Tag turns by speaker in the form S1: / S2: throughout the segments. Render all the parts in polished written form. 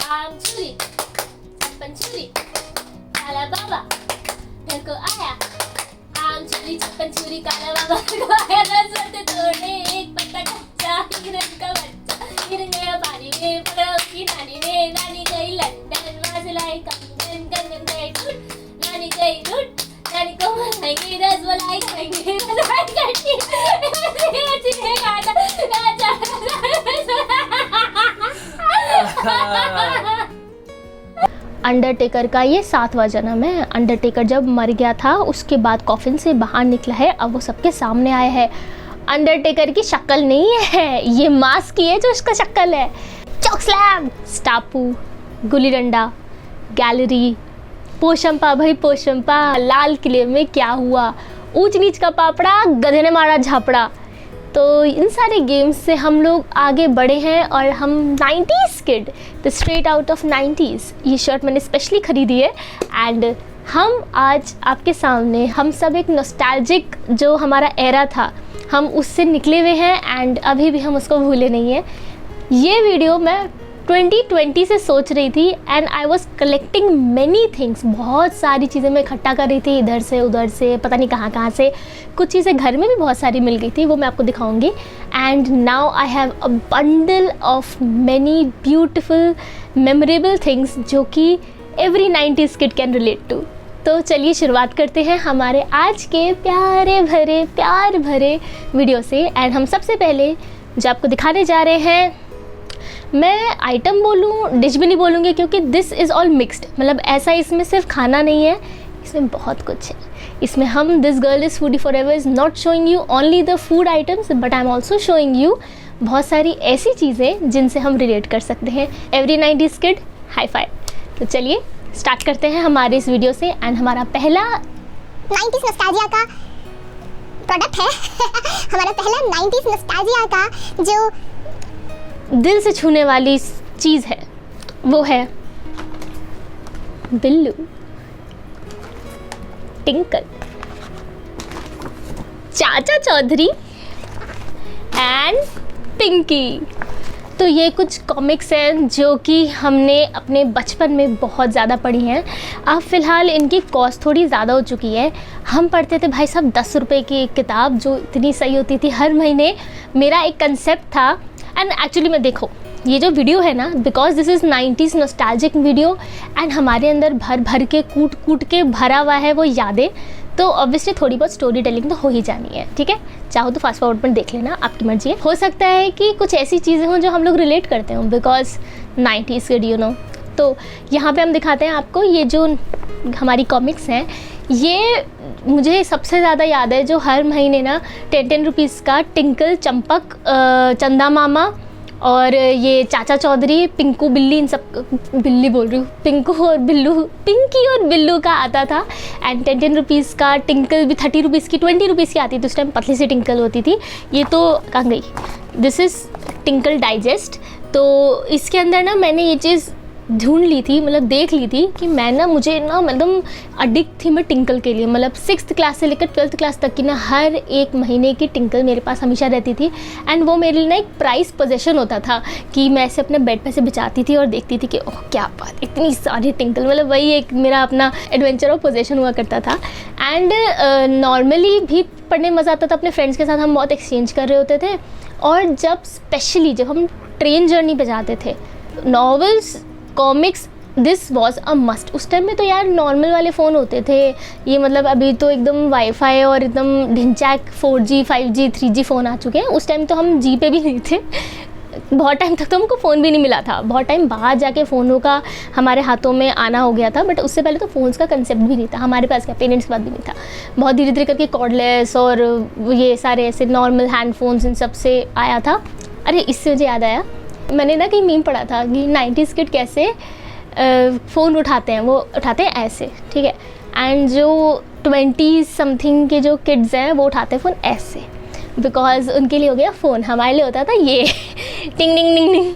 S1: आम छुरी छप्पन छुरी काला बाबा घर को आया आम छुरी छप्पन छुरी काला बाबा घर को आया 10 पत्ते तोड़े एक पत्ता कच्चा हिरन का बच्चा हिरन गया पानी में पकड़ा उसकी नानी ने नानी गई लंदन वहां से लाई कंगन कंगन गए टूट नानी गई टूट नानी को मनाएंगे रसमलाई खाएंगे मलाई खाएंगे अंडरटेकर का ये 7वां जन्म है। अंडरटेकर जब मर गया था उसके बाद कॉफिन से बाहर निकला है, अब वो सबके सामने आया है। अंडरटेकर की शक्ल नहीं है, ये मास्क ही है जो उसका शक्ल है। चौक स्लैम, स्टापू, गुल्ली डंडा, गैलरी, पोशंपा भाई पोशंपा, लाल किले में क्या हुआ, ऊंच नीच का पापड़ा, गधे ने मारा झापड़ा। तो इन सारे गेम्स से हम लोग आगे बढ़े हैं और हम 90s kid, the straight out of 90s, ये शर्ट मैंने स्पेशली ख़रीदी है। एंड हम आज आपके सामने, हम सब एक नॉस्टैल्जिक जो हमारा एरा था हम उससे निकले हुए हैं एंड अभी भी हम उसको भूले नहीं हैं। ये वीडियो मैं 2020 से सोच रही थी and I was collecting many things, बहुत सारी चीज़ें मैं इकट्ठा कर रही थी इधर से उधर से, पता नहीं कहाँ कहाँ से। कुछ चीज़ें घर में भी बहुत सारी मिल गई थी, वो मैं आपको दिखाऊंगी। And now I have a bundle of many beautiful memorable things जो कि every 90s kid can relate to. तो चलिए शुरुआत करते हैं हमारे आज के प्यार भरे वीडियो से। एंड हम सबसे पहले जो आपको दिखाने जा रहे हैं, मैं आइटम बोलूँ डिश भी नहीं बोलूँगी क्योंकि दिस इज़ ऑल मिक्सड, मतलब ऐसा इसमें सिर्फ खाना नहीं है, इसमें बहुत कुछ है। इसमें हम this girl is foodie for ever is not showing you only the food items but I am also showing you बहुत सारी ऐसी चीज़ें जिनसे हम रिलेट कर सकते हैं। Every 90s kid high fi. तो चलिए स्टार्ट करते हैं हमारे इस वीडियो से। एंड हमारा पहला
S2: 90s नॉस्टैल्जिया का प्रोडक्ट है हमारा पहला 90s नॉस्टैल्जिया का जो
S1: दिल से छूने वाली चीज़ है वो है बिल्लू, टिंकल, चाचा चौधरी एंड पिंकी। तो ये कुछ कॉमिक्स हैं जो कि हमने अपने बचपन में बहुत ज़्यादा पढ़ी हैं। अब फ़िलहाल इनकी कॉस्ट थोड़ी ज़्यादा हो चुकी है। हम पढ़ते थे भाई साहब 10 रुपये की एक किताब जो इतनी सही होती थी। हर महीने मेरा एक कंसेप्ट था एंड एक्चुअली में देखो ये जो वीडियो है ना, because this is 90s nostalgic video and हमारे अंदर भर के कूट के भरा हुआ है वो यादें, तो ऑब्वियसली थोड़ी बहुत स्टोरी टेलिंग तो हो ही जानी है, ठीक है। चाहो तो फास्ट फॉरवर्ड पर देख लेना, आपकी मर्जी है। हो सकता है कि कुछ ऐसी चीज़ें हों जो हम लोग रिलेट करते हों because 90s kid you know. तो यहाँ पे हम दिखाते हैं आपको ये जो हमारी कॉमिक्स हैं। ये मुझे सबसे ज़्यादा याद है जो हर महीने ना 10 रुपीज़ का टिंकल, चंपक, चंदा मामा और ये चाचा चौधरी, पिंकू बिल्ली, इन सब बिल्ली बोल रही हूँ, पिंकू और बिल्लू, पिंकी और बिल्लू का आता था। एंड 10 रुपीज़ का टिंकल भी 30 रुपीज़ की, 20 रुपीज़ की आती थी उस टाइम, पतली सी टिंकल होती थी। ये तो कहाँ गई, दिस इज़ टिंकल डाइजेस्ट। तो इसके अंदर ना मैंने ये चीज़ ढूंढ ली थी, मतलब देख ली थी कि मैं ना, मुझे ना मतलब अडिक्ट थी मैं टिंकल के लिए। मतलब 6th क्लास से लेकर 12th क्लास तक की ना हर एक महीने की टिंकल मेरे पास हमेशा रहती थी। एंड वो मेरे लिए ना एक प्राइस पोजेशन होता था कि मैं ऐसे अपने बेड पे से बिछाती थी और देखती थी कि ओह क्या बात, इतनी सारी टिंकल, मतलब वही एक मेरा अपना एडवेंचर ऑफ पोजेशन हुआ करता था। एंड नॉर्मली भी पढ़ने मज़ा आता था, अपने फ्रेंड्स के साथ हम बहुत एक्सचेंज कर रहे होते थे। और जब स्पेशली जब हम ट्रेन जर्नी पे जाते थे, novels, comics, this was a must. उस टाइम में तो यार नॉर्मल वाले फ़ोन होते थे ये, मतलब अभी तो एकदम वाईफाई और एकदम Dhinchak 4G 5G 3G phone आ चुके हैं। उस टाइम तो हम जी पे भी नहीं थे, बहुत टाइम तक तो हमको फ़ोन भी नहीं मिला था। बहुत टाइम बाद जाके फ़ोनों का हमारे हाथों में आना हो गया था, बट उससे पहले तो फ़ोन्स का कंसेप्ट भी नहीं था हमारे पास, क्या पेरेंट्स के पास भी नहीं था। बहुत धीरे धीरे करके कॉर्डलेस और ये सारे ऐसे नॉर्मल हैंड फ़ोन्स इन सब से आया था। अरे इससे मुझे याद आया, मैंने ना कहीं मीम पढ़ा था कि 90s किड कैसे फ़ोन उठाते हैं, वो उठाते हैं ऐसे, ठीक है। एंड जो 20s समथिंग के जो किड्स हैं वो उठाते हैं फ़ोन ऐसे, बिकॉज उनके लिए हो गया फ़ोन, हमारे लिए होता था ये टिंग टिंग टिंग टिंग।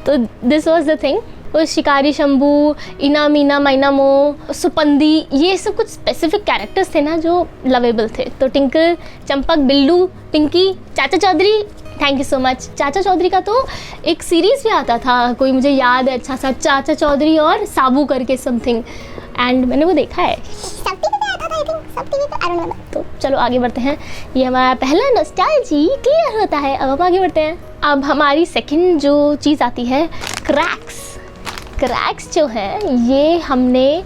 S1: तो दिस वॉज द थिंग। वो शिकारी शंभू, इना मीना माइना मो, सुपंदी, ये सब कुछ स्पेसिफिक कैरेक्टर्स थे ना जो लवेबल थे। तो tinkle, Champak, Billoo, Pinki, Chacha Chaudhary, thank you so much. Chacha Chaudhary का तो एक सीरीज़ भी आता था, कोई मुझे याद है अच्छा सा, चाचा चौधरी और साबू करके समथिंग, एंड मैंने वो देखा है।
S2: सब टीवी पे आता था, आई थिंक सब टीवी पे, आई डोंट नो।
S1: तो चलो आगे बढ़ते हैं। ये हमारा पहला नॉस्टैल्जी क्लियर होता है। अब हम आगे बढ़ते हैं। अब हमारी सेकंड जो चीज़ आती है, क्रैक्स। क्रैक्स जो है ये हमने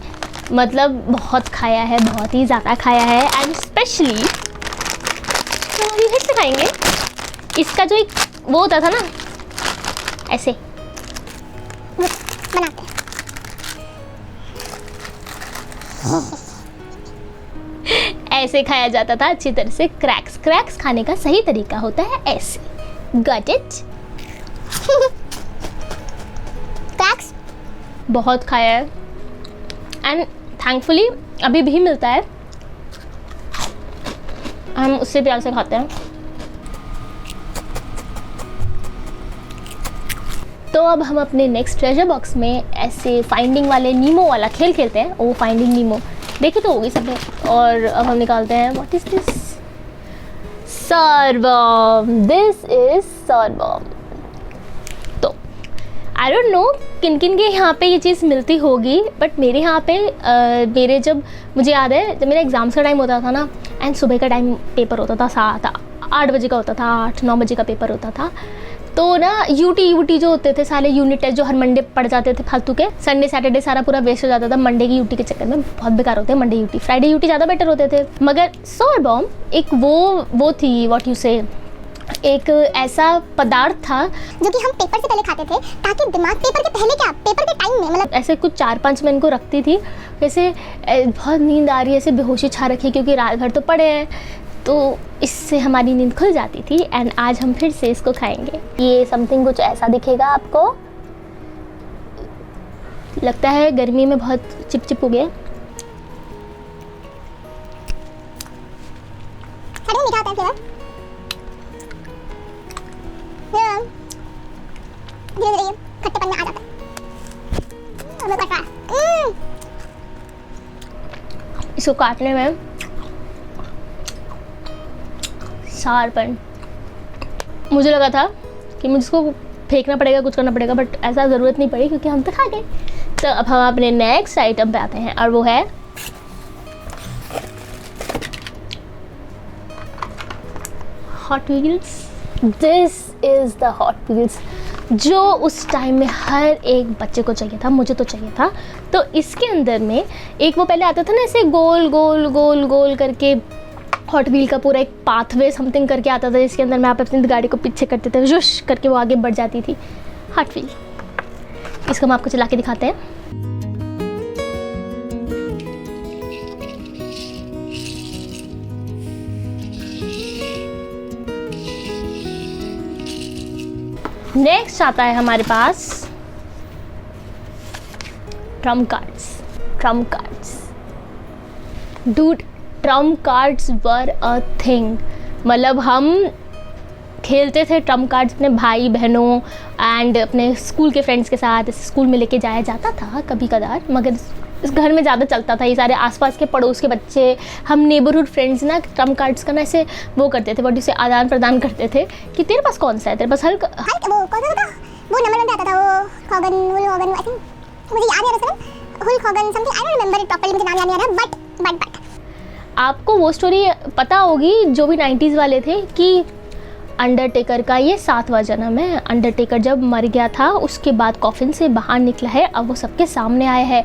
S1: मतलब बहुत खाया है, बहुत ही ज़्यादा खाया है, एंड स्पेशली तो अभी फिर से खाएंगे। इसका जो एक वो होता था ना, ऐसे
S2: बनाते हैं।
S1: ऐसे खाया जाता था अच्छी तरह से क्रैक्स। क्रैक्स खाने का सही तरीका होता है ऐसे। Got it?
S2: क्रैक्स
S1: बहुत खाया है, एंड थैंकफुली अभी भी मिलता है, हम उससे प्यार से खाते हैं। तो अब हम अपने नेक्स्ट ट्रेजर बॉक्स में ऐसे फाइंडिंग वाले नीमो वाला खेल खेलते हैं। ओ फाइंडिंग नीमो देखी तो होगी सबने। और अब हम निकालते हैं, व्हाट इज दिस? सरबम। दिस इज सरबम। तो आई डोंट नो किन किन के यहाँ पे ये चीज़ मिलती होगी, बट मेरे यहाँ पे मेरे जब मुझे याद है जब मेरा एग्ज़ाम्स का टाइम होता था ना, एंड सुबह का टाइम पेपर होता था, 7-8 बजे का होता था, 8-9 बजे का पेपर होता था, तो ना यूटी जो होते थे सारे यूनिट टेस्ट जो हर मंडे पढ़ जाते थे फालतू के, संडे सैटरडे सारा पूरा वेस्ट हो जाता था मंडे की यूटी के चक्कर में। बहुत बेकार होते हैं मंडे यूटी, फ्राइडे यूटी ज़्यादा बेटर होते थे। मगर सरबम एक वो थी, व्हाट यू से, एक ऐसा पदार्थ था
S2: जो कि हम पेपर से पहले खाते थे, ताकि दिमाग पेपर के पहले क्या पेपर के टाइम में मतलब
S1: ऐसे कुछ 4-5 मैं इनको रखती थी, जैसे बहुत नींद आ रही है, ऐसे बेहोशी छा रखी क्योंकि रात भर तो पड़े हैं, तो इससे हमारी नींद खुल जाती थी। एंड आज हम फिर से इसको खाएंगे। ये समथिंग कुछ ऐसा दिखेगा आपको, लगता है गर्मी में बहुत चिपचिप हो गया।
S2: अरे मीठा होता है फ्लेवर। धीरे धीरे खट्टेपन में आ जाता है। अब बता
S1: इसको काटने में शार्पन, मुझे लगा था कि मुझे इसको फेंकना पड़ेगा, कुछ करना पड़ेगा, बट ऐसा ज़रूरत नहीं पड़ी क्योंकि हम तो खा गए। तो अब हम अपने नेक्स्ट आइटम पे आते हैं, और वो है hot wheels. This is the hot wheels जो उस टाइम में हर एक बच्चे को चाहिए था, मुझे तो चाहिए था। तो इसके अंदर में एक वो पहले आता था ना ऐसे गोल गोल गोल गोल करके, हॉट व्हील का पूरा एक पाथवे समथिंग करके आता था, जिसके अंदर में आप अपनी गाड़ी को पीछे करते थे, जुश करके वो आगे बढ़ जाती थी। हॉट व्हील, इसको हम आपको चला के दिखाते हैं। नेक्स्ट आता है हमारे पास trump cards. Trump cards dude, trump cards were a thing. मतलब हम खेलते थे ट्रम्प कार्ड्स अपने भाई बहनों एंड अपने स्कूल के फ्रेंड्स के साथ। स्कूल में लेके जाया जाता था कभी कदार, मगर इस घर में ज़्यादा चलता था। ये सारे आसपास के पड़ोस के बच्चे, हम नेबरहुड फ्रेंड्स ना ट्रम्प कार्ड्स का ना ऐसे वो करते थे, बट इसे आदान प्रदान करते थे कि तेरे पास कौन सा है, तेरे पास हल्क
S2: वो कौन सा था, वो नंबर में आता था, वो खॉगन हुल हॉगन, आई थिंक मुझे याद नहीं आ रहा, Hulk Hogan something, I don't remember it properly, मुझे नाम याद नहीं आ रहा, बट
S1: आपको वो स्टोरी पता होगी जो भी 90s वाले थे कि अंडरटेकर का ये 7वां जन्म है। अंडरटेकर जब मर गया था उसके बाद कॉफिन से बाहर निकला है, अब वो सबके सामने आया है।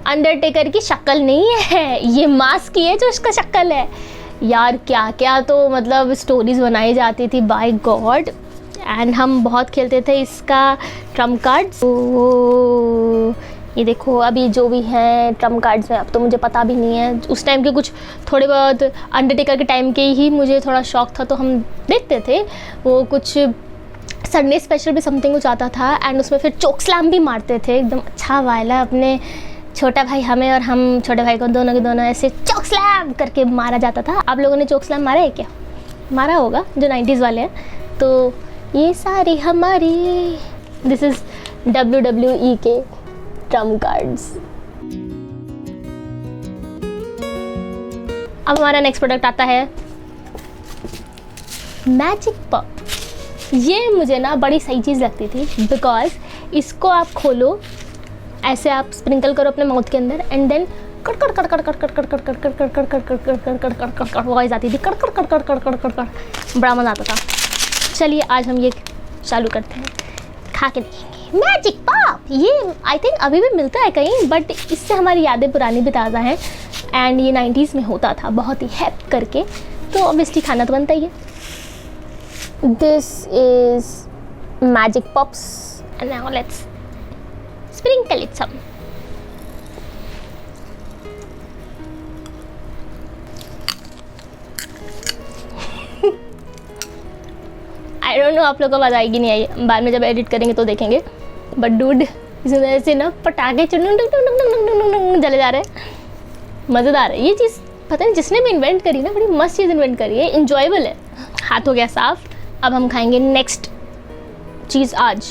S1: अंडरटेकर की शक्ल नहीं है, ये मास्क ही है जो इसका शक्ल है। यार क्या क्या तो मतलब स्टोरीज बनाई जाती थी, बाय गॉड। एंड हम बहुत खेलते थे इसका ट्रम्प कार्ड्स। ये देखो अभी जो भी हैं ट्रम्प कार्ड्स में, अब तो मुझे पता भी नहीं है। उस टाइम के कुछ थोड़े बहुत अंडरटेकर के टाइम के ही मुझे थोड़ा शौक था, तो हम देखते थे। वो कुछ संडे स्पेशल भी समथिंग कुछ आता था, एंड उसमें फिर चोक स्लैम भी मारते थे एकदम अच्छा वाला। अपने छोटा भाई हमें और हम छोटे भाई को दोनों के दोनों ऐसे चोक स्लैम करके मारा जाता था। आप लोगों ने चोक स्लैम मारा है क्या? मारा होगा जो 90s वाले हैं। तो ये सारी हमारी, दिस इज़ WWE के ट्रम्प कार्ड्स। अब हमारा नेक्स्ट प्रोडक्ट आता है मैजिक पॉप। ये मुझे ना बड़ी सही चीज़ लगती थी, बिकॉज इसको आप खोलो, ऐसे आप स्प्रिंकल करो अपने माउथ के अंदर, एंड देन कड़ कड़ कड़ कड़ कड़ कड़ कड़ कड़ कड़ कड़ कड़ कड़ कड़ कड़ कड़ कड़ कड़ कड़ कड़ वॉइस आती थी, कड़ कड़ कड़ कड़ कड़ कड़ कड़ कड़, बड़ा मज़ा आता था। चलिए आज हम ये चालू करते हैं, खा के देखेंगे। मैजिक पॉप, ये आई थिंक अभी भी मिलता है कहीं, बट इससे हमारी यादें पुरानी भी ताज़ा हैं, एंड ये 90s में होता था बहुत ही हैप करके, तो ऑब्वियसली खाना तो बनता ही है। This is magic pops and now let's sprinkle it some. I don't know आप लोगों को आवाज़ आएगी नहीं आई, बाद में जब एडिट करेंगे तो देखेंगे, बट डूड इस वजह से ना पटाखे जले जा रहे हैं, मज़ेदार है ये चीज़। पता नहीं जिसने भी इन्वेंट करी ना, बड़ी मस्त चीज़ इन्वेंट करी है, इंजॉयबल है। हाथ हो गया साफ, अब हम खाएंगे नेक्स्ट चीज़ आज।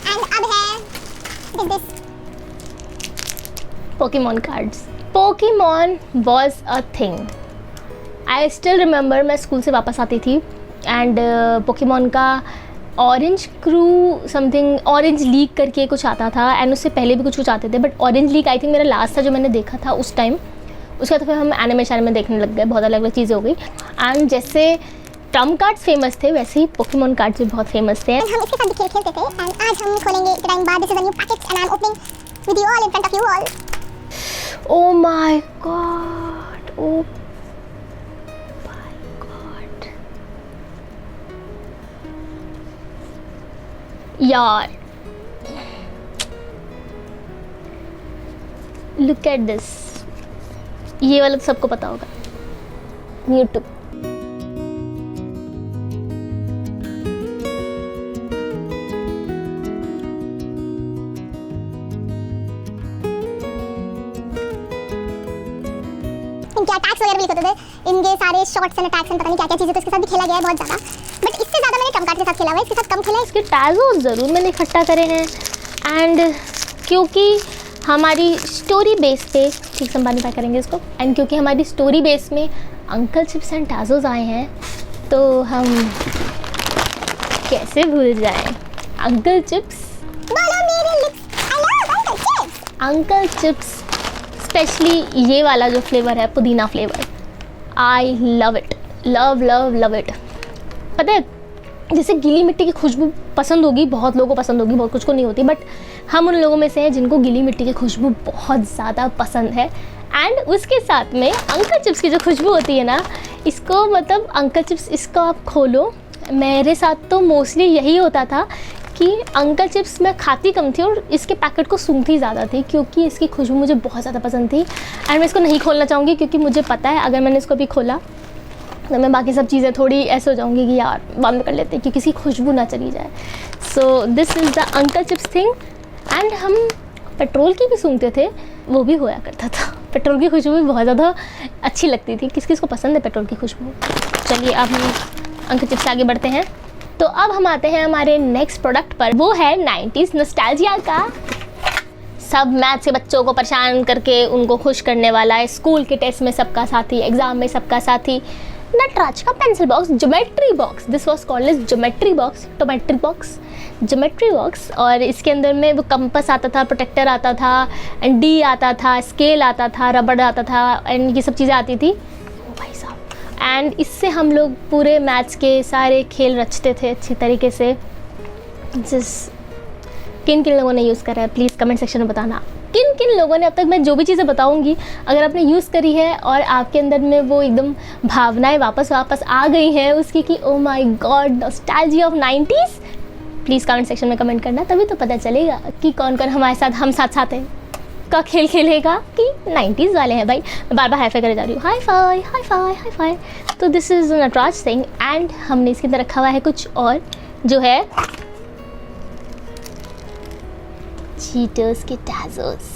S2: एंड अब है this
S1: Pokemon cards. Pokemon was a thing, I still remember. मैं स्कूल से वापस आती थी एंड पोकेमॉन का orange crew something, orange league करके कुछ आता था, एंड उससे पहले भी कुछ आते थे, but orange league I think मेरा लास्ट था जो मैंने देखा था उस टाइम। उसके बाद फिर हम एनिमे में देखने लग गए, बहुत अलग अलग चीज़ें हो गई। एंड जैसे ट्रम्प कार्ड्स फेमस थे, वैसे ही पोकेमॉन कार्ड्स भी बहुत फेमस थे।
S2: हम इसके साथ भी खेल खेलते थे, एंड आज हम खोलेंगे एक टाइम बाद। This is a new packet and I am opening with you all in front of you all.
S1: Oh my God, oh my God यार, लुक एट दिस। ये वाला तो सबको पता होगा, यूट्यूब।
S2: इनके अटैक्स वगैरह भी लिखे होते थे, इनके सारे शॉट्स एंड अटैक्स एंड पता नहीं क्या क्या चीज़ें, तो इसके साथ भी खेला गया है बहुत ज़्यादा, बट इससे ज़्यादा मैंने ट्रम्प कार्ड के साथ खेला हुआ है, इसके साथ कम खेला है।
S1: इसके टैज़ोस ज़रूर मैंने इकट्ठा करे हैं, एंड क्योंकि हमारी स्टोरी बेस पे, ठीक संभालने पाए करेंगे इसको, एंड क्योंकि हमारी स्टोरी बेस में अंकल चिप्स एंड टैज़ोस आए हैं, तो हम कैसे भूल जाएं अंकल चिप्स।
S2: बोलो मेरे lips, I love uncle chips.
S1: Uncle chips, specially ये वाला जो फ्लेवर है, पुदीना flavour, I love it, love love love it. पता है, जैसे गीली मिट्टी की खुशबू पसंद होगी, बहुत लोगों को पसंद होगी, बहुत कुछ को नहीं होती, बट हम उन लोगों में से हैं जिनको गीली मिट्टी की खुशबू बहुत ज़्यादा पसंद है। एंड उसके साथ में अंकल चिप्स की जो खुशबू होती है ना, इसको मतलब अंकल चिप्स, इसको आप खोलो। मेरे साथ तो मोस्टली यही होता था कि अंकल चिप्स मैं खाती कम थी और इसके पैकेट को सूंघती ज़्यादा थी, क्योंकि इसकी खुशबू मुझे बहुत ज़्यादा पसंद थी। एंड मैं इसको नहीं खोलना चाहूँगी, क्योंकि मुझे पता है अगर मैंने इसको अभी खोला तो मैं बाकी सब चीज़ें थोड़ी ऐसे हो जाऊँगी कि यार बंद कर लेते, क्योंकि इसकी खुशबू ना चली जाए। So this is the uncle chips thing. And हम पेट्रोल की भी सूंघते थे, वो भी होया करता था। पेट्रोल की खुशबू भी बहुत ज़्यादा अच्छी लगती थी। किस किस को पसंद है पेट्रोल की खुशबू। चलिए अब हम अंकल चिप्स से आगे बढ़ते हैं। तो अब हम आते हैं हमारे नेक्स्ट प्रोडक्ट पर, वो है 90s नॉस्टैल्जिया का। सब मैथ से बच्चों को परेशान करके उनको खुश करने वाला है, स्कूल के टेस्ट में सबका साथी, एग्ज़ाम में सबका साथी, नटराज का pencil box, geometry box. This was called as geometry box, geometry box, geometry box. और इसके अंदर में वो कंपास आता था, प्रोटेक्टर आता था, एंड डी आता था, स्केल आता था, रबड़ आता था, एंड ये सब चीज़ें आती थी। ओ भाई साहब, एंड इससे हम लोग पूरे मैथ्स के सारे खेल रचते थे अच्छी तरीके से। किन किन लोगों ने यूज़ करा है प्लीज़ कमेंट सेक्शन में बताना। किन किन लोगों ने अब तक, मैं जो भी चीज़ें बताऊंगी, अगर आपने यूज़ करी है और आपके अंदर में वो एकदम भावनाएं वापस आ गई हैं उसकी कि oh my God nostalgia of 90s, please comment section में कमेंट करना, तभी तो पता चलेगा कि कौन कौन हमारे साथ हम साथ हैं का खेल खेलेगा कि 90s वाले हैं। भाई मैं बार बार हाई फाई करे जा रही हूँ, hi fi hi fi hi fi. तो this is Nataraj thing, and हमने इसके अंदर रखा हुआ है कुछ और जो है चीटोस के टैज़ोस।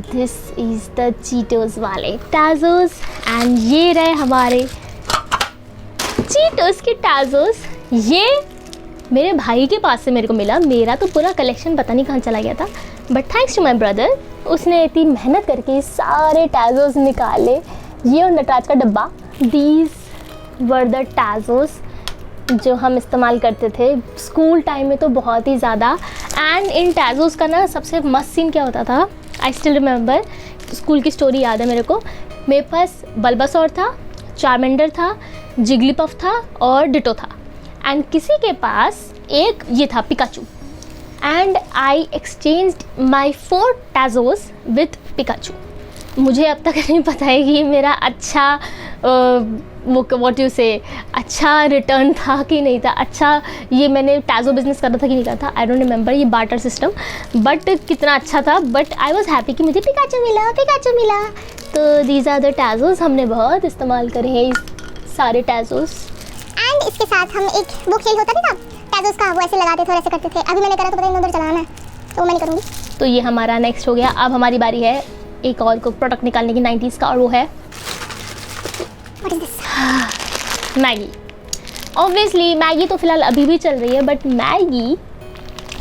S1: दिस इज़ द चीटोस वाले टैज़ोस, एंड ये रहे हमारे चीटोस के टैज़ोस। ये मेरे भाई के पास से मेरे को मिला, मेरा तो पूरा कलेक्शन पता नहीं कहाँ चला गया था, but thanks to my brother, उसने इतनी मेहनत करके सारे टैज़ोस निकाले। ये और नटराज का डब्बा, दीज वर द टैज़ोस। जो हम इस्तेमाल करते थे स्कूल टाइम में तो बहुत ही ज़्यादा। एंड इन टैज़ोज़ का ना सबसे मस्त सीन क्या होता था, आई स्टिल रिमेंबर, स्कूल की स्टोरी याद है मेरे को। मेरे पास बल्बासौर था, चार्मेंडर था, जिगलीपफ था और डिटो था। एंड किसी के पास एक ये था Pikachu. And I exchanged my 4 tazos with Pikachu. मुझे अब तक नहीं पता है कि मेरा अच्छा वो व्हाट यू से अच्छा रिटर्न था कि नहीं था, अच्छा ये मैंने टैज़ो बिजनेस करना था कि नहीं करता, आई डोंट रिमेंबर ये बार्टर सिस्टम, बट कितना अच्छा था। बट आई वॉज हैप्पी कि मुझे पिकाचू मिला। तो दीज आर द टैज़ोज़, हमने बहुत इस्तेमाल करे हैं इस सारे टैज़ोज़।
S2: एंड इसके साथ हम एक वो खेल होता था टैज़ोज़ का, वो ऐसे लगाते थे और ऐसे करते थे। अभी मैंने करा तो पता नहीं उधर चलाना है, तो वो मैं नहीं करूँगी।
S1: तो ये हमारा नेक्स्ट हो गया। अब हमारी बारी है एक और को प्रोडक्ट निकालने की 90s का, और वो है मैगी। ऑब्वियसली मैगी तो फ़िलहाल अभी भी चल रही है, बट मैगी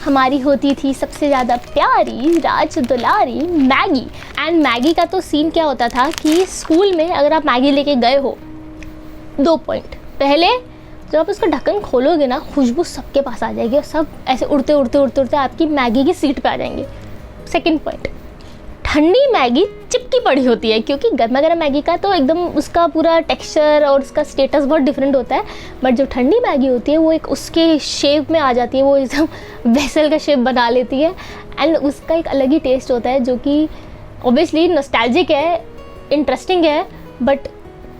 S1: हमारी होती थी सबसे ज़्यादा प्यारी राज दुलारी मैगी। एंड मैगी का तो सीन क्या होता था कि स्कूल में अगर आप मैगी लेके गए हो, 2 पॉइंट। पहले जब आप उसका ढक्कन खोलोगे ना, खुशबू सबके पास आ जाएगी और सब ऐसे उड़ते आपकी मैगी की सीट पे आ जाएंगे। सेकंड पॉइंट, ठंडी मैगी चिपकी पड़ी होती है, क्योंकि गर्मा गर्म मैगी का तो एकदम उसका पूरा टेक्सचर और उसका स्टेटस बहुत डिफरेंट होता है। बट जो ठंडी मैगी होती है वो एक उसके शेप में आ जाती है, वो एकदम वेसल का शेप बना लेती है। एंड उसका एक अलग ही टेस्ट होता है, जो कि ऑब्वियसली नॉस्टैल्जिक है, इंटरेस्टिंग है, बट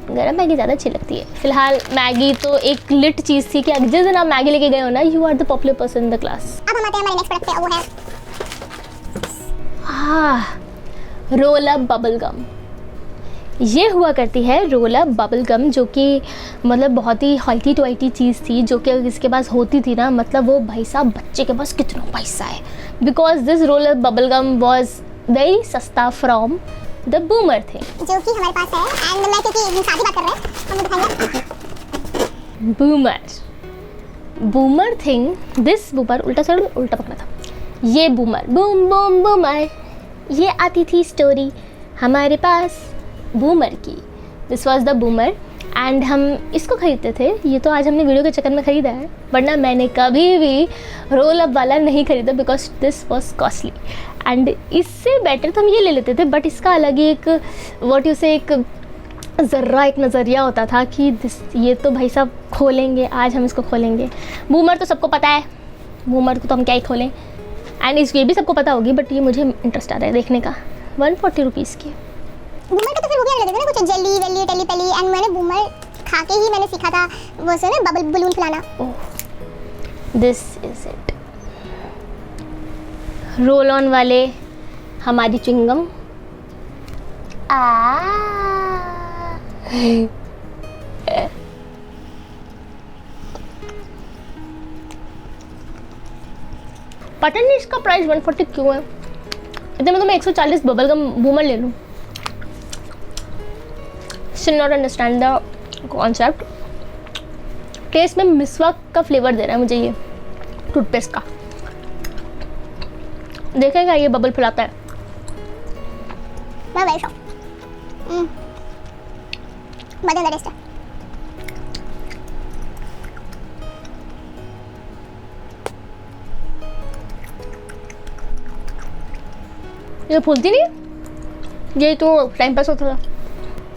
S1: गरम मैगी ज़्यादा अच्छी लगती है। फिलहाल मैगी तो एक लिट चीज़ थी कि जिस दिन आप मैगी लेके गए हो ना, you are the popular person in the class.
S2: अब हम आते हैं हमारे नेक्स्ट प्रोडक्ट पे, वो है
S1: रोल अप बबल गम। ये हुआ करती है रोल अप बबल गम, जो कि मतलब बहुत ही हॉइटी टॉइटी चीज़ थी, जो कि अगर किसके पास होती थी ना, मतलब वो भाई साहब बच्चे के पास कितना पैसा है, because this roll up bubble gum was very सस्ता फ्रॉम द बूमर थिंग,
S2: जो कि हमारे पास है। एंड मैं क्योंकि शादी बात कर रहे हैं, हम दिखाएंगे
S1: बूमर थिंग। दिस बूमर उल्टा पकड़ा था, ये बूमर बूम बूम बूमर, ये आती थी स्टोरी हमारे पास बूमर की। This was the boomer. And हम इसको ख़रीदते थे, ये तो आज हमने वीडियो के चक्कर में ख़रीदा है, वरना मैंने कभी भी रोल अप वाला नहीं ख़रीदा, because this was costly. And इससे बेटर तो हम ये ले लेते थे, बट इसका अलग ही एक व्हाट यू से एक ज़र्रा एक नज़रिया होता था कि ये तो भाई साहब खोलेंगे, आज हम इसको खोलेंगे। बूमर तो सबको पता है, बूमर को तो हम क्या ही खोलें। एंड ये भी सबको पता होगी, बट ये मुझे इंटरेस्ट आ रहा है देखने का। 140 रुपीज़ की।
S2: बूमर का तो फिर वो क्या लगता है ना, कुछ jelly welly telly pelly. And मैंने बूमर खा के ही मैंने सीखा था वो से ना बबल बलून फुलाना।
S1: This is it, roll on वाले हमारी च्युइंगम। पता नहीं इसका प्राइस 140 क्यों है, इतने में तो मैं 140 बबल गम बूमर ले लूँ। Still not understand the concept. Test में मिसवाक का फ्लेवर दे रहा है मुझे ये टूथपेस्ट का। देखेगा ये बबल फुलाता है।
S2: मैं वेरी शॉक, मजेदार टेस्ट है।
S1: ये फूलती नहीं, ये तो टाइम पास होता था।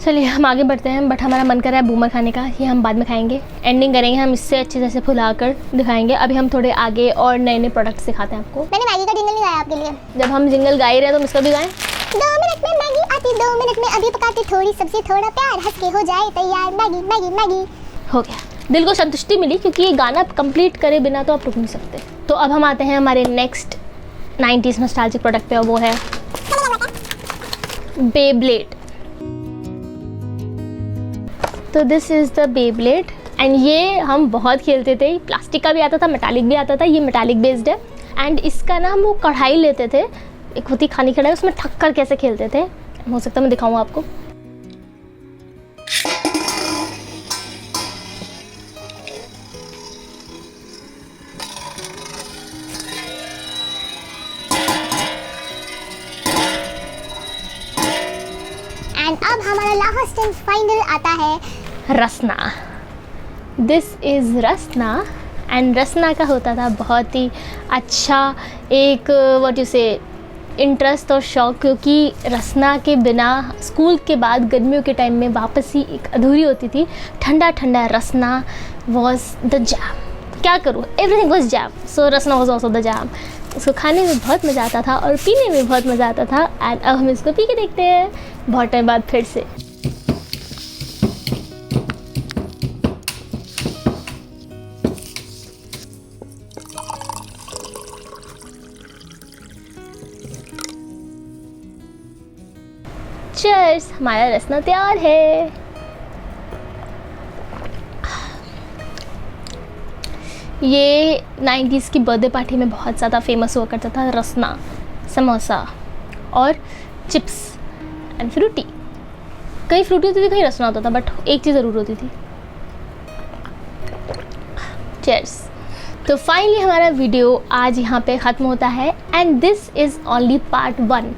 S1: चलिए हम आगे बढ़ते हैं, बट हमारा मन कर रहा है बूमर खाने का, ये हम बाद में खाएंगे, एंडिंग करेंगे हम इससे अच्छे तरह से फुला कर दिखाएंगे। अभी हम थोड़े आगे और नए नए प्रोडक्ट्स दिखाते हैं आपको।
S2: मैंने मैगी का जिंगल नहीं गाया आपके लिए।
S1: जब हम जिंगल गा ही रहे हैं तो इसका भी गाएं।
S2: 2 मिनट में मैगी आती, 2 मिनट में अभी पकाती, थोड़ी सब्जी थोड़ा प्यार, हंस के हो जाए तैयार, मैगी मैगी मैगी।
S1: हो गया, दिल को संतुष्टि मिली, क्योंकि ये गाना कंप्लीट करे बिना तो आप रुक नहीं सकते। तो अब हम आते हैं हमारे नेक्स्ट 90s नॉस्टैल्जिक प्रोडक्ट पे, और वो है बेब्लेड। तो this is the Beyblade, and ये हम बहुत खेलते थे। प्लास्टिक का भी आता था, मेटालिक भी आता था, ये मेटालिक बेस्ड है। एंड इसका ना हम वो कढ़ाई लेते थे, एक होती खानी कढ़ाई, उसमें ठक कर कैसे खेलते थे, हो सकता है मैं दिखाऊँ आपको।
S2: एंड अब हमारा लास्ट एंड फाइनल आता है
S1: रसना। दिस इज़ रसना एंड रसना का होता था बहुत ही अच्छा एक व्हाट यू से इंटरेस्ट और शौक, क्योंकि रसना के बिना स्कूल के बाद गर्मियों के टाइम में वापस ही एक अधूरी होती थी। ठंडा ठंडा रसना वॉज द जैम। क्या करूँ, everything was jam, so Rasna was also the jam. इसको खाने में बहुत मज़ा आता था और पीने में बहुत मज़ा आता था। एंड अब हम इसको पी के देखते हैं बहुत टाइम बाद फिर से। चीयर्स, हमारा रसना तैयार है। ये 90s की बर्थडे पार्टी में बहुत ज़्यादा फेमस हुआ करता था, रसना, समोसा और चिप्स एंड फ्रूटी। कहीं फ्रूटी होती थी, कहीं रसना होता था, बट एक चीज़ ज़रूर होती थी। चीयर्स। तो फाइनली हमारा वीडियो आज यहाँ पे ख़त्म होता है and this is only part 1।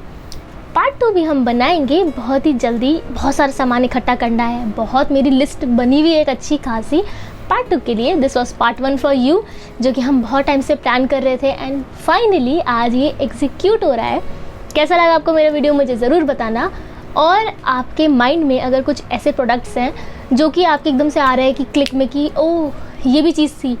S1: Part 2 भी हम बनाएंगे बहुत ही जल्दी। बहुत सारा सामान इकट्ठा करना है, बहुत मेरी लिस्ट बनी हुई है एक अच्छी खासी पार्ट 2 के लिए। This was part 1 for you, जो कि हम बहुत टाइम से प्लान कर रहे थे एंड फाइनली आज ये एग्जीक्यूट हो रहा है। कैसा लगा आपको मेरा वीडियो मुझे ज़रूर बताना। और आपके माइंड में अगर कुछ ऐसे प्रोडक्ट्स हैं जो कि आपके एकदम से आ रहे हैं कि क्लिक में कि ओह ये भी चीज़ थी,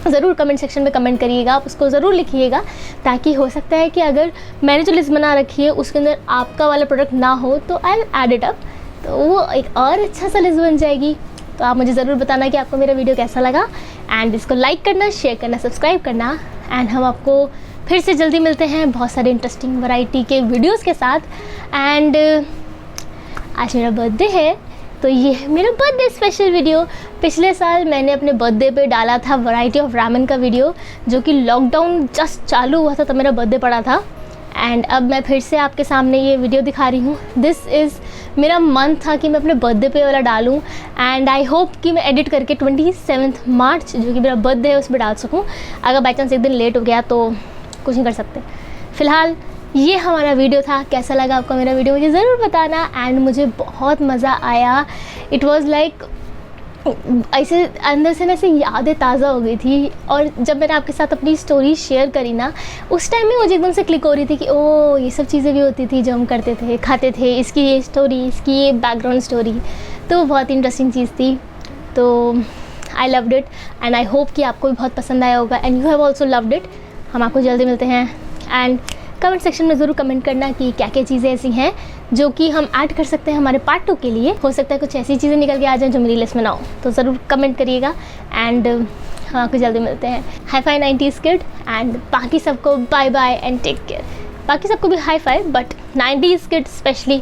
S1: ज़रूर कमेंट सेक्शन में कमेंट करिएगा, आप उसको ज़रूर लिखिएगा, ताकि हो सकता है कि अगर मैंने जो लिस्ट बना रखी है उसके अंदर आपका वाला प्रोडक्ट ना हो तो आई ऐड इट अप, तो वो एक और अच्छा सा लिस्ट बन जाएगी। तो आप मुझे ज़रूर बताना कि आपको मेरा वीडियो कैसा लगा एंड इसको लाइक करना, शेयर करना, सब्सक्राइब करना। एंड हम आपको फिर से जल्दी मिलते हैं बहुत सारे इंटरेस्टिंग वैरायटी के वीडियोस के साथ। एंड आज मेरा बर्थडे है, तो ये है मेरा बर्थडे स्पेशल वीडियो। पिछले साल मैंने अपने बर्थडे पे डाला था वैरायटी ऑफ रामेन का वीडियो, जो कि लॉकडाउन जस्ट चालू हुआ था तब मेरा बर्थडे पड़ा था। एंड अब मैं फिर से आपके सामने ये वीडियो दिखा रही हूँ। दिस इज़ मेरा मन था कि मैं अपने बर्थडे पे वाला डालूँ एंड आई होप कि मैं एडिट करके 27 मार्च जो कि मेरा बर्थडे है उस पर डाल सकूँ। अगर बाई चांस एक दिन लेट हो गया तो कुछ नहीं कर सकते। फ़िलहाल ये हमारा वीडियो था। कैसा लगा आपको मेरा वीडियो मुझे ज़रूर बताना। एंड मुझे बहुत मज़ा आया। इट वाज लाइक ऐसे अंदर से वैसे यादें ताज़ा हो गई थी। और जब मैंने आपके साथ अपनी स्टोरी शेयर करी ना, उस टाइम में मुझे एकदम से क्लिक हो रही थी कि ओह ये सब चीज़ें भी होती थी जो हम करते थे, खाते थे, इसकी ये स्टोरी, इसकी ये बैकग्राउंड स्टोरी। तो बहुत इंटरेस्टिंग चीज़ थी। तो I loved it and I hope कि आपको भी बहुत पसंद आया होगा and you have also loved it. हम आपको जल्दी मिलते हैं एंड कमेंट सेक्शन में ज़रूर कमेंट करना कि क्या क्या चीज़ें ऐसी हैं जो कि हम ऐड कर सकते हैं हमारे पार्ट 2 के लिए। हो सकता है कुछ ऐसी चीज़ें निकल के आ जाएं जो मेरी लिस्ट में ना हो, तो ज़रूर कमेंट करिएगा। एंड हम आपको जल्दी मिलते हैं। Hi fi 90s kid and बाकी सबको bye bye and take care. बाकी सबको भी hi fi, but 90s kid especially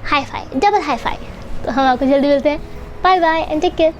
S1: hi fi, double hi fi. तो हम आपको जल्दी मिलते हैं। Bye bye and take care.